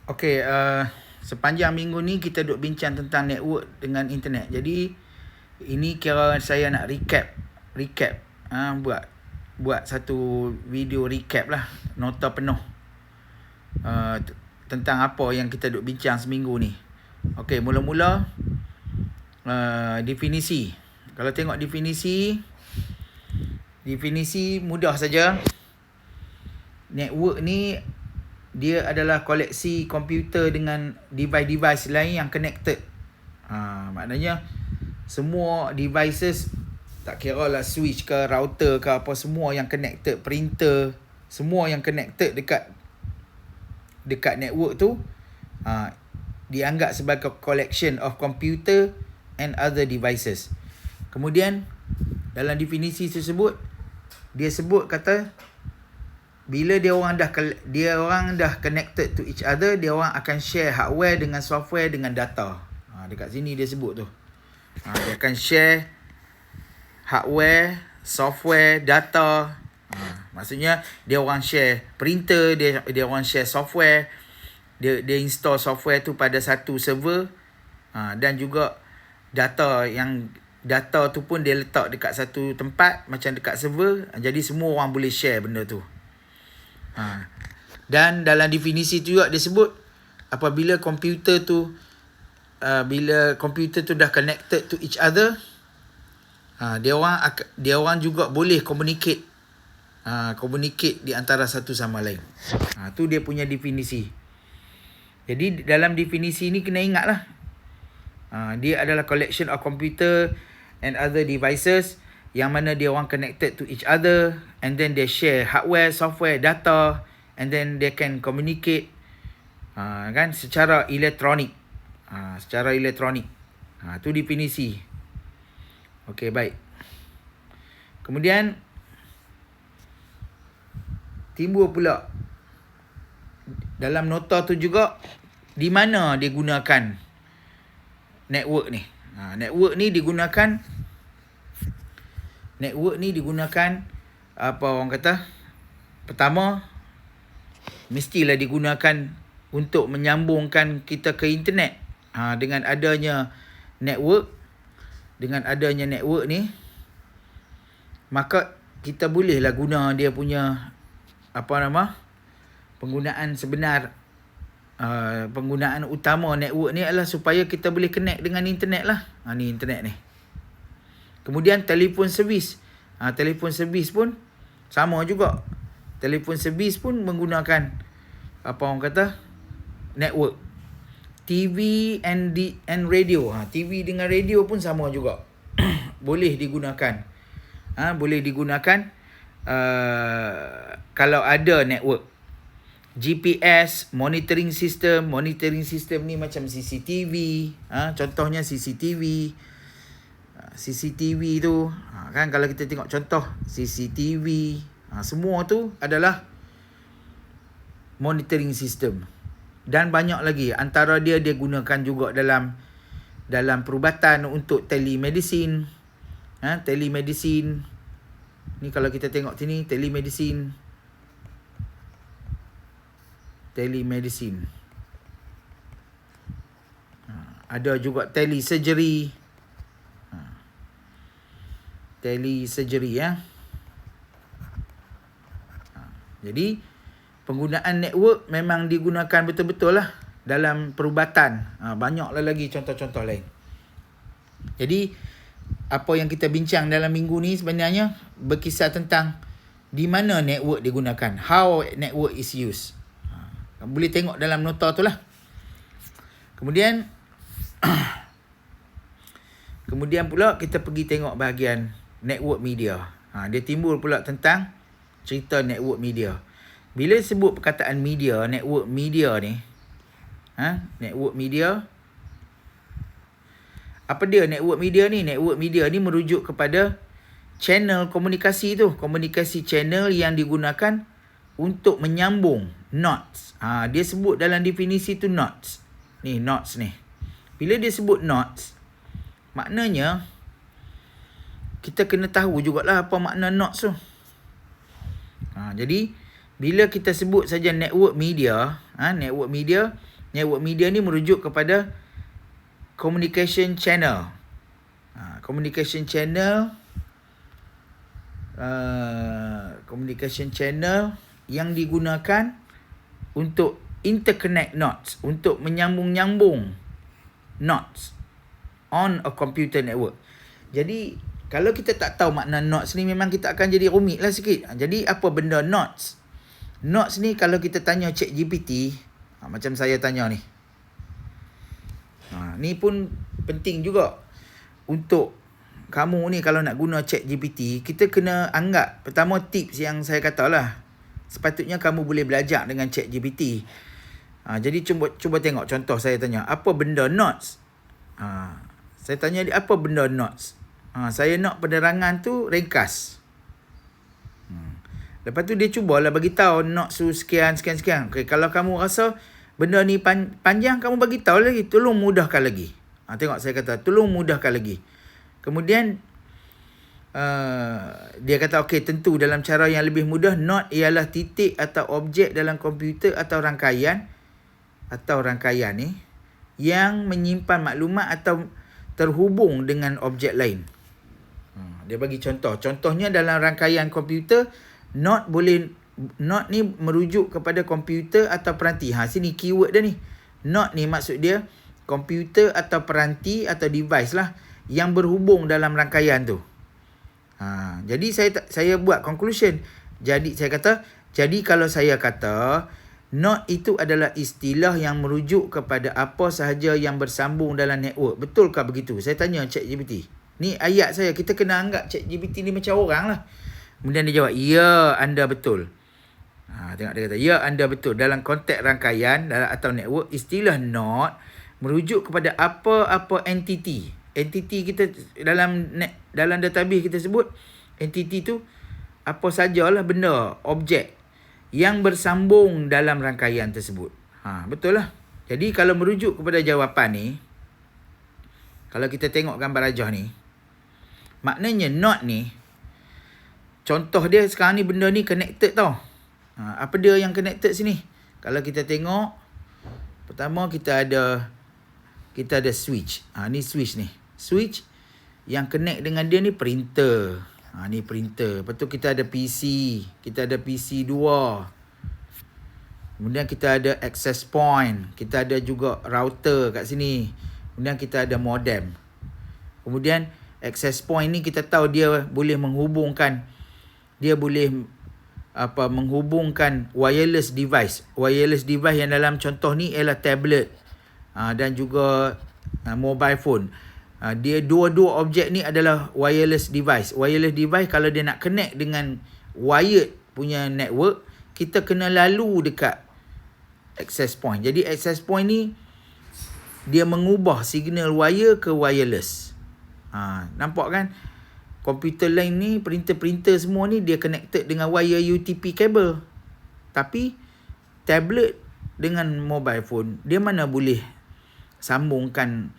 Okey, sepanjang minggu ni kita duk bincang tentang network dengan internet. Jadi ini kira saya nak recap buat satu video recap lah, nota penuh tentang apa yang kita duk bincang seminggu ni. Okey, mula-mula definisi. Kalau tengok definisi mudah saja. Network ni dia adalah koleksi komputer dengan device-device lain yang connected. Maknanya semua devices, tak kira lah switch ke router ke apa, semua yang connected, printer, semua yang connected dekat network tu dianggap sebagai collection of computer and other devices. Kemudian dalam definisi tersebut dia sebut kata bila dia orang dah connected to each other, dia orang akan share hardware dengan software dengan data. Dekat sini dia sebut tu. Dia akan share hardware, software, data. Maksudnya dia orang share printer, dia orang share software. Dia install software tu pada satu server. Dan juga data tu pun dia letak dekat satu tempat macam dekat server. Jadi semua orang boleh share benda tu. Dan dalam definisi tu juga dia sebut apabila komputer tu dah connected to each other, dia orang juga boleh communicate di antara satu sama lain. Tu dia punya definisi. Jadi dalam definisi ni kena ingatlah, dia adalah collection of computer and other devices yang mana dia orang connected to each other, and then they share hardware, software, data, and then they can communicate secara elektronik. Tu definisi. Okey, baik. Kemudian timbul pula dalam nota tu juga di mana dia gunakan network ni. Network ni digunakan apa orang kata? Pertama, mestilah digunakan untuk menyambungkan kita ke internet. Dengan adanya network ni, maka kita bolehlah guna dia punya penggunaan sebenar. Penggunaan utama network ni adalah supaya kita boleh connect dengan internet lah. Ni internet ni. Kemudian telefon servis. Telefon servis pun sama juga. Telefon servis pun menggunakan network. TV and radio. TV dengan radio pun sama juga. Boleh digunakan. Kalau ada network. GPS, monitoring system ni macam CCTV. Contohnya CCTV tu, kalau kita tengok contoh CCTV, semua tu adalah monitoring system. Dan banyak lagi. Antara dia gunakan juga dalam perubatan untuk telemedicine. Telemedicine ni kalau kita tengok sini, telemedicine. Ada juga telesurgery. Jadi penggunaan network memang digunakan betul-betul lah dalam perubatan. Banyaklah lagi contoh-contoh lain. Jadi apa yang kita bincang dalam minggu ni sebenarnya berkisar tentang di mana network digunakan, how network is used. Boleh tengok dalam nota tu lah. Kemudian pula kita pergi tengok bahagian network media. Dia timbul pula tentang cerita network media. Bila sebut perkataan media, network media ni, network media, apa dia network media ni? Network media ni merujuk kepada channel komunikasi tu. Komunikasi channel yang digunakan untuk menyambung nodes. Dia sebut dalam definisi tu nodes. Ni nodes ni. Bila dia sebut nodes, maknanya kita kena tahu jugalah apa makna nodes tu. Jadi bila kita sebut saja network media, Network media ni merujuk kepada communication channel. Communication channel yang digunakan untuk interconnect nodes, untuk menyambung-nyambung nodes on a computer network. Jadi kalau kita tak tahu makna nodes ni, memang kita akan jadi rumit lah sikit. Jadi apa benda nodes? Nodes ni kalau kita tanya ChatGPT, macam saya tanya ni. Ni pun penting juga untuk kamu ni kalau nak guna ChatGPT, kita kena anggap, pertama tips yang saya katalah, sepatutnya kamu boleh belajar dengan ChatGPT. Jadi cuba tengok contoh saya tanya, apa benda nodes? Saya tanya dia, apa benda nodes? Saya nak penerangan tu ringkas. Lepas tu dia cubalah bagi tahu nodes tu sekian. Okay, kalau kamu rasa benda ni panjang, kamu bagi tahu lagi, tolong mudahkan lagi. Tengok saya kata, tolong mudahkan lagi. Kemudian dia kata okey, tentu dalam cara yang lebih mudah, node ialah titik atau objek dalam komputer atau rangkaian ni yang menyimpan maklumat atau terhubung dengan objek lain. Dia bagi contoh. Contohnya dalam rangkaian komputer, node ni merujuk kepada komputer atau peranti. Sini keyword dia ni. Node ni maksud dia komputer atau peranti atau device lah yang berhubung dalam rangkaian tu. Jadi saya buat conclusion. Jadi saya kata, jadi kalau saya kata node itu adalah istilah yang merujuk kepada apa sahaja yang bersambung dalam network. Betulkah begitu? Saya tanya ChatGPT. Ni ayat saya, kita kena anggap ChatGPT ni macam orang lah. Kemudian dia jawab, ya, anda betul. Tengok dia kata, ya, anda betul. Dalam konteks rangkaian atau network, istilah node merujuk kepada apa-apa entiti. Entiti kita dalam database kita sebut, entiti tu apa sajalah benda, objek yang bersambung dalam rangkaian tersebut. Betul lah. Jadi kalau merujuk kepada jawapan ni, kalau kita tengok gambar rajah ni, maknanya node ni, contoh dia sekarang ni, benda ni connected tau. Apa dia yang connected sini? Kalau kita tengok, pertama kita ada switch. Ni switch ni. Switch yang connect dengan dia ni printer. Ni printer. Lepas tu kita ada PC. Kita ada PC 2. Kemudian kita ada access point. Kita ada juga router kat sini. Kemudian kita ada modem. Kemudian access point ni kita tahu dia boleh menghubungkan wireless device. Wireless device yang dalam contoh ni ialah tablet dan juga mobile phone. Dia dua-dua objek ni adalah wireless device. Wireless device kalau dia nak connect dengan wired punya network, kita kena lalu dekat access point. Jadi access point ni dia mengubah signal wire ke wireless. Nampak kan? Komputer lain ni, printer-printer semua ni dia connected dengan wire UTP kabel. Tapi tablet dengan mobile phone, dia mana boleh sambungkan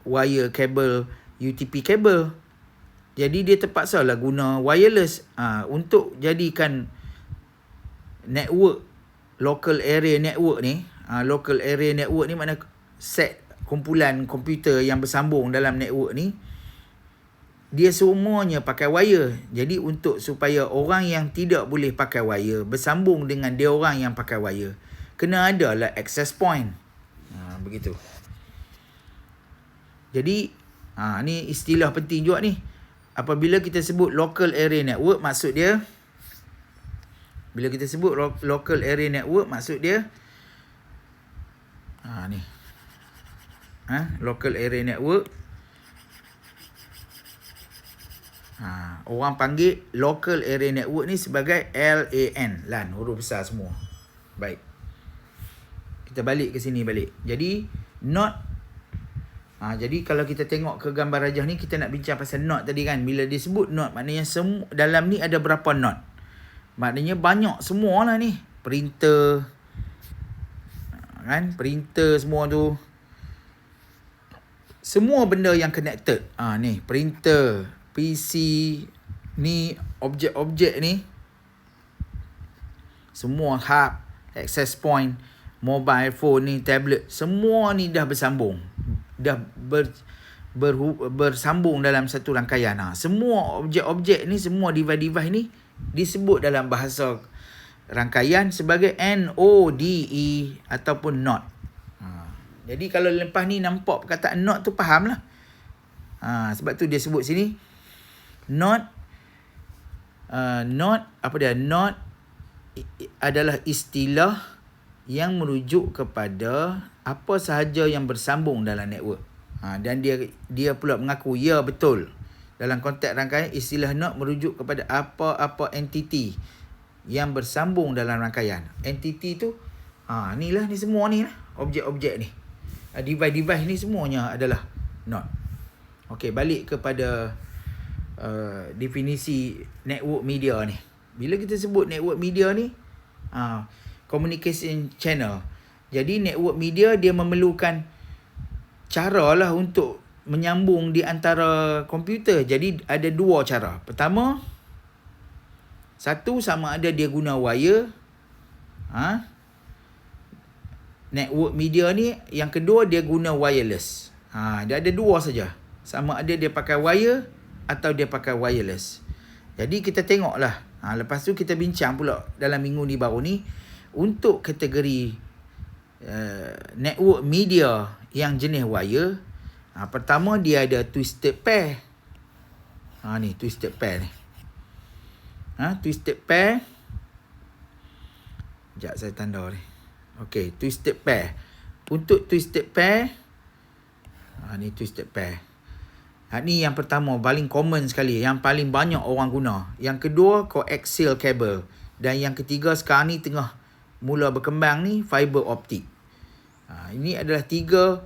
wire kabel UTP kabel. Jadi dia terpaksa lah guna wireless untuk jadikan network, local area network ni. Local area network ni makna set kumpulan komputer yang bersambung dalam network ni, dia semuanya pakai wire. Jadi untuk supaya orang yang tidak boleh pakai wire bersambung dengan dia orang yang pakai wire, kena ada lah access point. Begitu. Jadi ni istilah penting juga ni. Apabila kita sebut local area network, maksud dia, bila kita sebut local area network, maksud dia ni local area network, orang panggil local area network ni sebagai LAN, LAN, huruf besar semua. Baik, kita balik ke sini balik. Jadi node, jadi kalau kita tengok ke gambar rajah ni, kita nak bincang pasal node tadi kan. Bila disebut node, maknanya dalam ni ada berapa node? Maknanya banyak semualah ni. Printer kan, printer semua tu, semua benda yang connected. Ni printer, PC, ni objek-objek ni, semua hub, access point, mobile phone ni, tablet, semua ni dah bersambung. Dah bersambung dalam satu rangkaian. Semua objek-objek ni, semua device-device ni disebut dalam bahasa rangkaian sebagai NODE ataupun NOT. Jadi kalau lepas ni nampak perkataan NOT tu faham lah. Sebab tu dia sebut sini NOT. NOT apa dia? NOT adalah istilah yang merujuk kepada apa sahaja yang bersambung dalam network. Dan dia pula mengaku ya betul. Dalam konteks rangkaian, istilah NOT merujuk kepada apa-apa entiti yang bersambung dalam rangkaian. Entiti tu ni semua ni lah, objek-objek ni. Device-device ni semuanya adalah NOT. Okey, balik kepada definisi network media ni. Bila kita sebut network media ni, communication channel. Jadi network media dia memerlukan cara lah untuk menyambung di antara komputer. Jadi ada dua cara. Pertama, satu sama ada dia guna wire. Network media ni, yang kedua dia guna wireless. Dia ada dua saja. Sama ada dia pakai wire atau dia pakai wireless. Jadi kita tengoklah. Lepas tu kita bincang pula dalam minggu ni baru ni untuk kategori network media yang jenis wire. Pertama dia ada twisted pair. Ni twisted pair ni. Twisted pair. Sekejap saya tanda ni. Okey, twisted pair. Untuk twisted pair, ni twisted pair. Ni yang pertama, paling common sekali, yang paling banyak orang guna. Yang kedua, coaxial cable. Dan yang ketiga sekarang ni tengah mula berkembang ni, fiber optic. Ini adalah tiga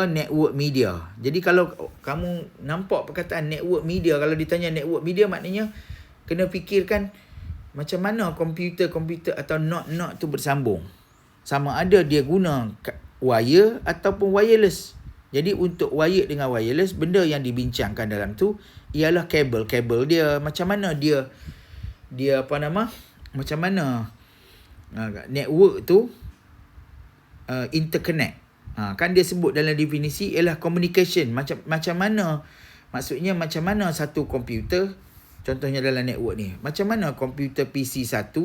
network media. Jadi kalau kamu nampak perkataan network media, kalau ditanya network media, maknanya kena fikirkan macam mana komputer atau NOT tu bersambung. Sama ada dia guna wire ataupun wireless. Jadi untuk wire dengan wireless, benda yang dibincangkan dalam tu ialah kabel dia. Macam mana dia macam mana network tu interconnect. Kan dia sebut dalam definisi ialah communication. Macam mana, maksudnya macam mana satu komputer, contohnya dalam network ni, macam mana komputer PC 1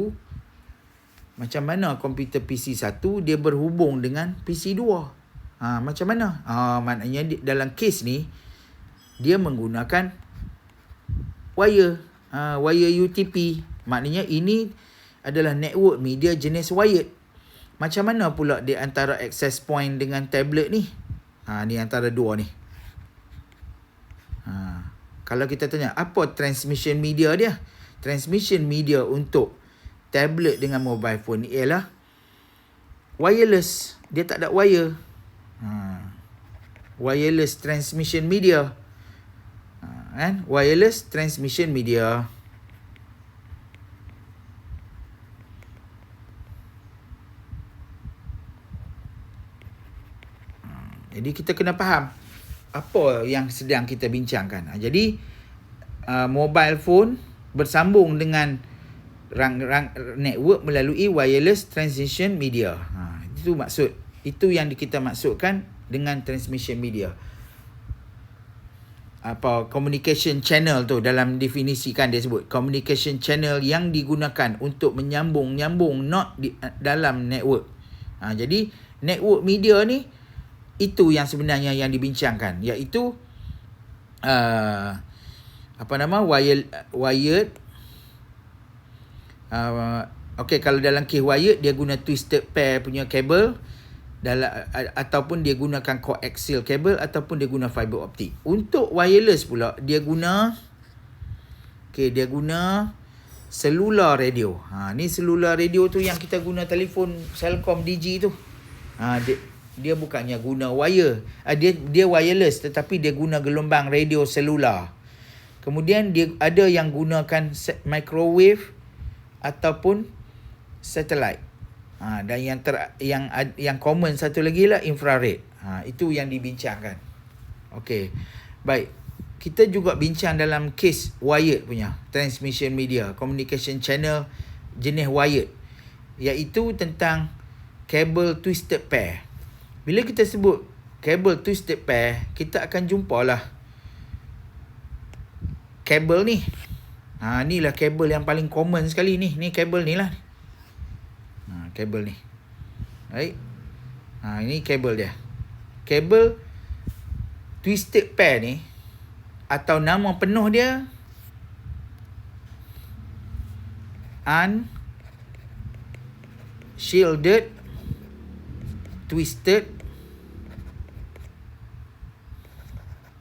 dia berhubung dengan PC 2. Macam mana? Maknanya dalam kes ni dia menggunakan wire UTP. Maknanya ini adalah network media jenis wired. Macam mana pula di antara access point dengan tablet ni? Ni antara dua ni. Kalau kita tanya apa transmission media dia? Transmission media untuk tablet dengan mobile phone ni ialah wireless. Dia tak ada wire. Wireless transmission media. Wireless transmission media. Jadi kita kena faham apa yang sedang kita bincangkan. Jadi mobile phone bersambung dengan network melalui wireless transmission media. Itu maksud. Itu yang kita maksudkan dengan transmission media. Communication channel tu dalam definisi kan dia sebut communication channel yang digunakan untuk menyambung NOT dalam network. Jadi network media ni itu yang sebenarnya yang dibincangkan, iaitu wired. Okey, kalau dalam kes wired dia guna twisted pair punya kabel, ataupun dia gunakan coaxial cable, ataupun dia guna fiber optic. Untuk wireless pula dia guna cellular radio. Ni cellular radio tu yang kita guna telefon Celcom Digi tu. Dia bukannya guna wire. Dia wireless tetapi dia guna gelombang radio selular. Kemudian dia ada yang gunakan microwave ataupun satellite. Dan yang common satu lagi lah infrared. Itu yang dibincangkan. Okey. Baik. Kita juga bincang dalam kes wired punya transmission media, communication channel jenis wired. iaitu tentang kabel twisted pair. Bila kita sebut kabel twisted pair, kita akan jumpalah kabel ni. Inilah kabel yang paling common sekali ni. Ni kabel ni lah. Kabel ni. Baik. Ini kabel dia. Kabel twisted pair ni, atau nama penuh dia unshielded twisted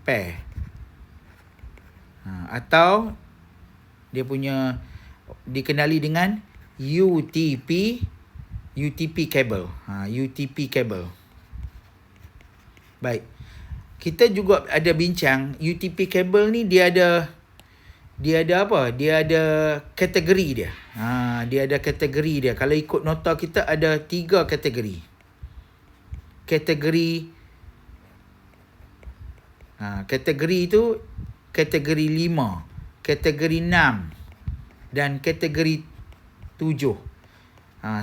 pair. Atau dia punya dikenali dengan UTP cable. UTP cable. Baik. Kita juga ada bincang UTP cable ni dia ada apa? Dia ada kategori dia. Dia ada kategori dia. Kalau ikut nota kita ada 3 kategori. Kategori itu kategori 5, kategori 6 dan kategori 7.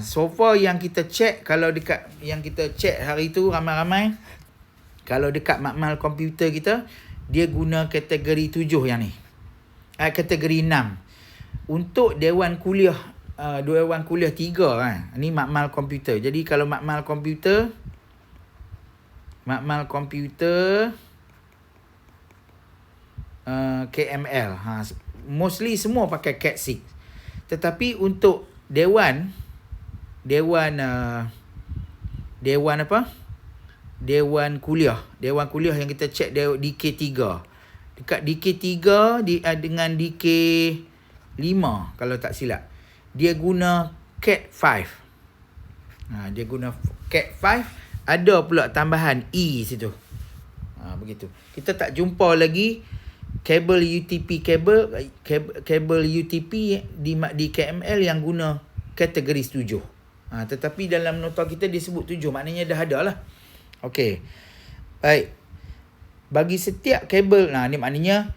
So far yang kita check, kalau dekat yang kita check hari tu ramai-ramai, kalau dekat makmal komputer kita, dia guna kategori 7 yang ni. Kategori 6. Untuk Dewan Kuliah 3 kan. Ni makmal komputer. Jadi kalau makmal komputer KML. Mostly semua pakai Cat 6. Tetapi untuk Dewan kuliah yang kita check DK3. Dekat DK3 dengan DK5 kalau tak silap, dia guna Cat 5. Dia guna Cat 5, ada pula tambahan E situ. Begitu. Kita tak jumpa lagi kabel UTP di KML yang guna kategori 7. Tetapi dalam nota kita disebut 7, maknanya dah ada lah. Okey. Baik. Bagi setiap kabel, ni maknanya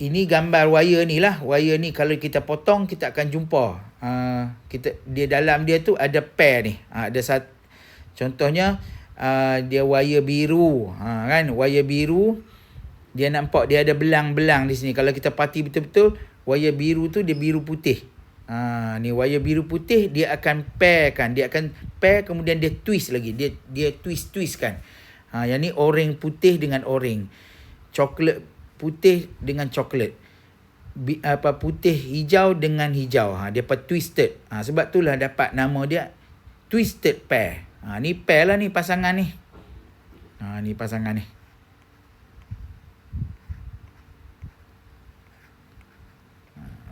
ini gambar wire ni lah. Wire ni kalau kita potong, kita akan jumpa. Dia dalam dia tu ada pair ni. Contohnya dia wire biru. Kan? Wire biru, dia nampak dia ada belang-belang di sini. Kalau kita parti betul-betul, wire biru tu dia biru putih. Ni wire biru putih, dia akan pair kan. Dia akan pair, kemudian dia twist lagi. Dia twist kan. Yang ni oranye putih dengan oranye. Coklat putih dengan coklat. Putih hijau dengan hijau. Dia twisted. Sebab itulah dapat nama dia twisted pair. Ni pair lah ni pasangan ni. Ni pasangan ni.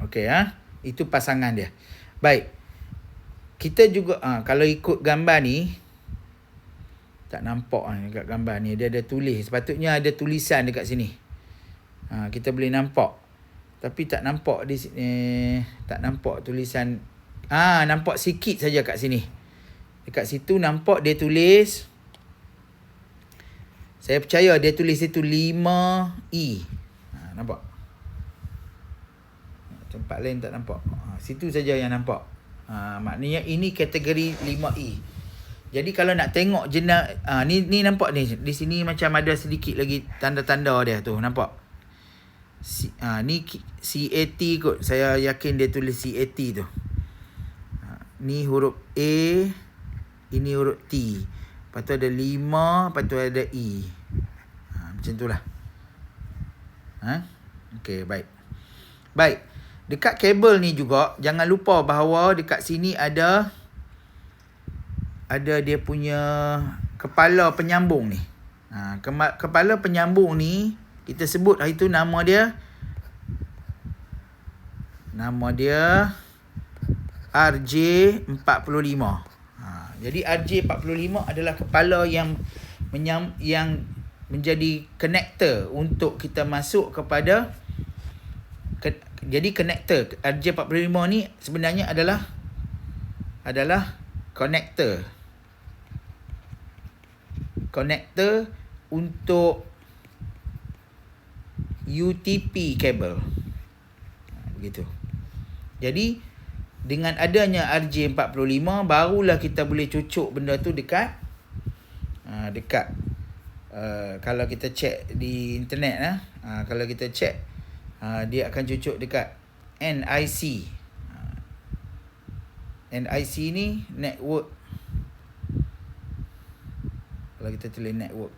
Okey itu pasangan dia. Baik. Kita juga kalau ikut gambar ni, tak nampak dekat gambar ni, dia ada tulis. Sepatutnya ada tulisan dekat sini. Kita boleh nampak. Tapi tak nampak di sini. Tak nampak tulisan. Nampak sikit saja kat sini. Dekat situ nampak dia tulis. Saya percaya dia tulis itu 5E. Nampak? Tempat lain tak nampak. Situ saja yang nampak. Maknanya ini kategori 5E. Jadi kalau nak tengok ni nampak ni. Di sini macam ada sedikit lagi tanda-tanda dia tu. Nampak? Ni CAT kot. Saya yakin dia tulis CAT tu. Ni huruf A. Ini huruf T. Lepas tu ada 5. Lepas tu ada E. Macam tu lah. Okey, baik. Baik. Dekat kabel ni juga, jangan lupa bahawa dekat sini ada dia punya kepala penyambung ni. Kepala penyambung ni, kita sebut hari tu nama dia RJ45. Jadi RJ45 adalah kepala yang menjadi connector untuk kita masuk kepada jadi connector. RJ45 ni sebenarnya adalah connector untuk UTP kabel. Begitu. Jadi dengan adanya RJ45 barulah kita boleh cucuk benda tu dekat kalau kita check di internet kalau kita check dia akan cucuk dekat NIC. NIC ni network. Kalau kita tulis network,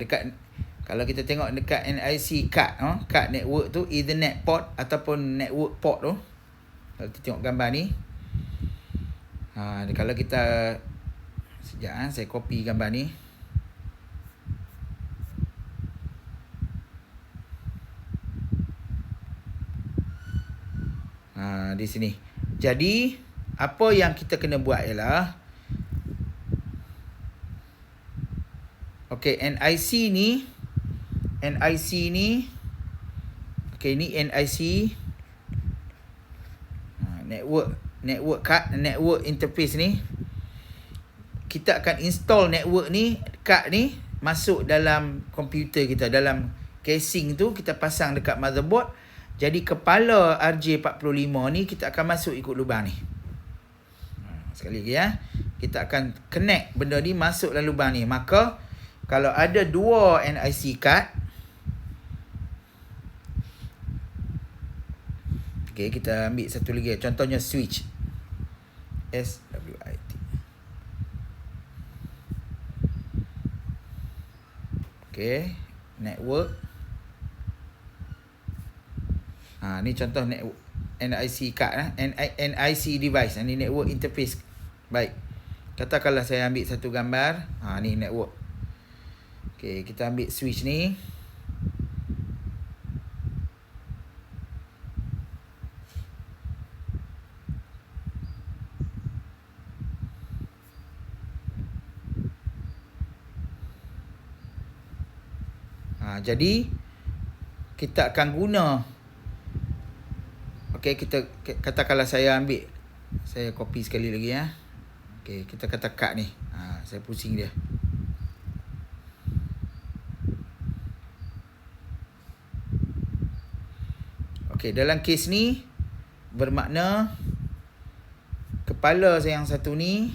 dekat, kalau kita tengok dekat NIC card network tu, Ethernet port ataupun network port tu. Kalau kita tengok gambar ni, kalau kita sekejap, saya copy gambar ni. Di sini. Jadi apa yang kita kena buat ialah, okey, NIC ni, okey, ni NIC, network card, network interface ni. Kita akan install network ni, card ni masuk dalam komputer kita, dalam casing tu kita pasang dekat motherboard. Jadi kepala RJ45 ni kita akan masuk ikut lubang ni. Sekali lagi kita akan connect benda ni masuk dalam lubang ni. Maka kalau ada dua NIC card, okey, kita ambil satu lagi, contohnya switch SWIT. Okey, network. Ni contoh network NIC card NIC device. Ni network interface. Baik. Katakanlah saya ambil satu gambar. Ni network. Okey, kita ambil switch ni. Jadi kita akan guna, okey, kita katakanlah saya ambil, saya copy sekali lagi okey, kita kata kad ni. Saya pusing dia. Okey, dalam kes ni bermakna kepala saya yang satu ni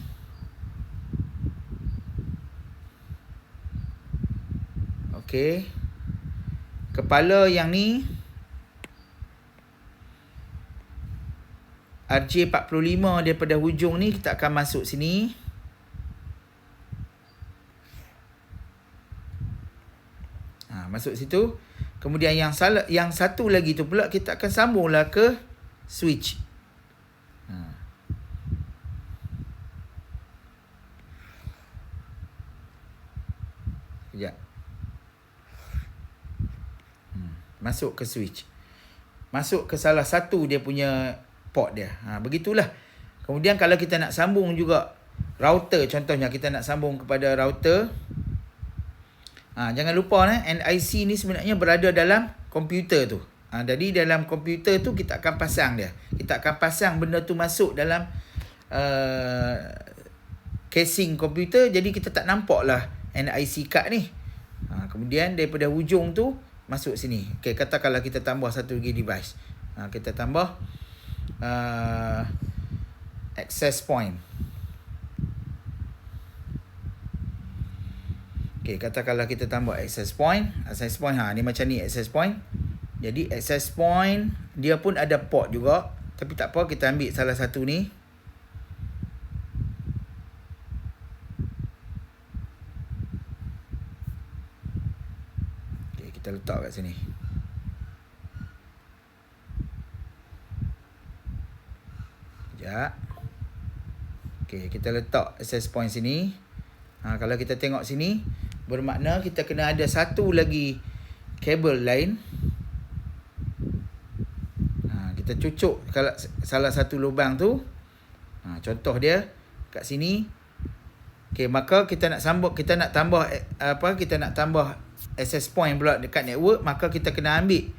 okey, kepala yang ni RJ45 daripada hujung ni kita akan masuk sini. Masuk situ. Kemudian yang satu lagi tu pula kita akan sambunglah ke switch. Sekejap. Masuk ke switch. Masuk ke salah satu dia punya port dia. Begitulah. Kemudian kalau kita nak sambung juga router, contohnya kita nak sambung kepada router. Jangan lupa NIC ni sebenarnya berada dalam komputer tu. Jadi dalam komputer tu kita akan pasang dia. Kita akan pasang benda tu masuk dalam casing komputer. Jadi kita tak nampak lah NIC card ni. Kemudian daripada hujung tu masuk sini. Okey, katakanlah kita tambah satu lagi device. Kita tambah access point. Okey, katakanlah kita tambah access point. Access point, ni macam ni access point. Jadi access point dia pun ada port juga. Tapi tak apa, kita ambil salah satu ni. Okey, kita letak kat sini. Sekejap. Okey, kita letak access point sini. Kalau kita tengok sini, bermakna kita kena ada satu lagi kabel lain. Kita cucuk kalau salah satu lubang tu. Contoh dia kat sini. Okey, maka kita nak sambung, kita nak tambah kita nak tambah access point pula dekat network, maka kita kena ambil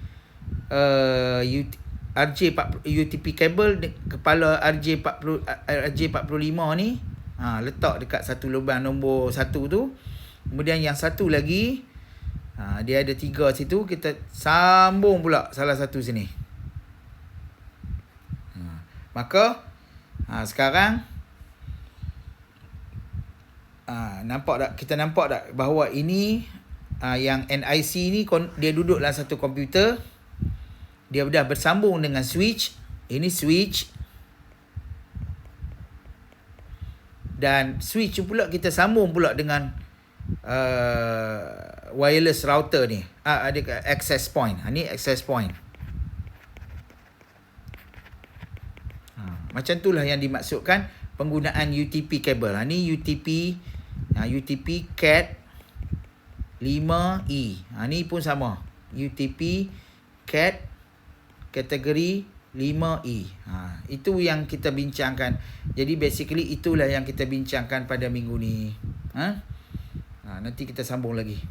UTP kabel kepala RJ45 ni, letak dekat satu lubang nombor 1 tu. Kemudian yang satu lagi, dia ada 3 situ, kita sambung pula salah satu sini. Maka sekarang nampak tak, kita nampak tak bahawa ini yang NIC ni dia duduk dalam satu komputer. Dia dah bersambung dengan switch. Ini switch. Dan switch pula kita sambung pula dengan wireless router ni. Ada access point. Ni access point. Macam itulah yang dimaksudkan penggunaan UTP kabel. Ni UTP CAT 5E. Ni pun sama. UTP CAT kategori 5E. Itu yang kita bincangkan. Jadi basically itulah yang kita bincangkan pada minggu ni. Nanti kita sambung lagi.